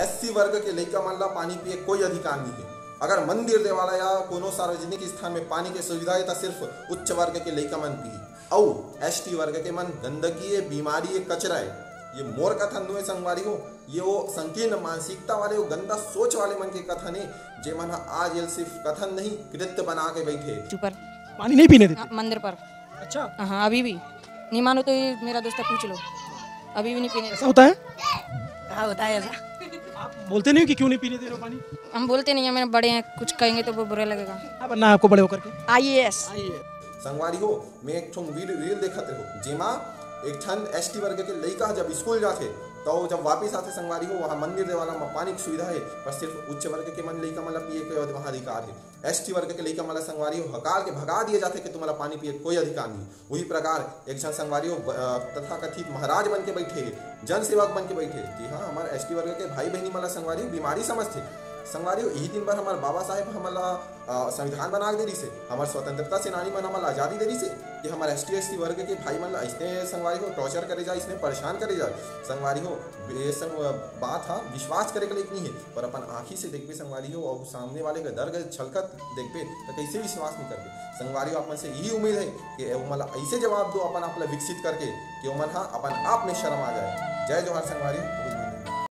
SC वर्ग के लइका मन ला पानी पिए कोई अधिकार नहीं है। अगर मंदिर देवाला या कोनो सार्वजनिक स्थान में पानी के सुविधा है तो सिर्फ उच्च वर्ग के लइका मन पी और ST वर्ग के मन गंदगी है, बीमारी है, कचरा है। ये मोर कथन नुए संगवारी हो, ये वो संकीर्ण मानसिकता वाले, वो गंदा सोच वाले मन के कथन है जे मन आज ये सिर्फ कथन नहीं कृत्य बना के बैठे। पर पानी नहीं पीने देते मंदिर पर। अच्छा, हाँ अभी भी नहीं मानो तो ये मेरा दोस्त पूछ लो, अभी भी नहीं पीने। ऐसा होता है? हाँ होता है ऐसा। आप बोलते नहीं हो कि क्यों नहीं पीने दे रहे हो पानी? हम बोलते नहीं है, मेरे बड़े हैं, कुछ कहेंगे तो वो बुरा लगेगा। क्या बनना है आपको बड़े होकर के? IAS। संगवारी हो, मैं एक ठो रील देखते हो जेमा एक ठन ST वर्ग के लइका जब स्कूल जाते तो जब वापिस आते संगवारी हो वहाँ मंदिर देवाला में पानी की सुविधा है, पर सिर्फ उच्च वर्ग के मन लइका मतलब पिए के वहाँ अधिकार है। ST वर्ग के लइका मतलब संगवारी हो हकार के भगा दिए जाते कि तुम्हारा पानी पिए कोई अधिकार नहीं। वही प्रकार एक जन संगवारी हो तथा कथित महाराज बन के बैठे, जन सेवक बन के बैठे। जी हाँ, हमारे ST वर्ग के भाई बहनी मतलब संगवारी हो बीमारी समझते। संगवारी हो यही दिन भर हमारे बाबा साहेब हमारा संविधान बना दे रही से, हमारे स्वतंत्रता सेनानी मन हमारा आज़ादी दे रही से कि हमारे ST वर्ग के भाई मन इसने संगवारी हो टॉर्चर करे जाए, इसने परेशान करे जाए। संगवारी हो ये बात हाँ विश्वास करे के लिए नहीं है, पर अपन आँखी से देखबे संगवारी हो और सामने वाले का दर्द छलकत देखबे तो कैसे विश्वास नहीं करबे। संगवारी हो अपन से यही उम्मीद है कि मतलब ऐसे जवाब दो अपन आप विकसित करके कि मन हाँ अपन आप में शर्म आ जाए। जय जोहार संगवारी।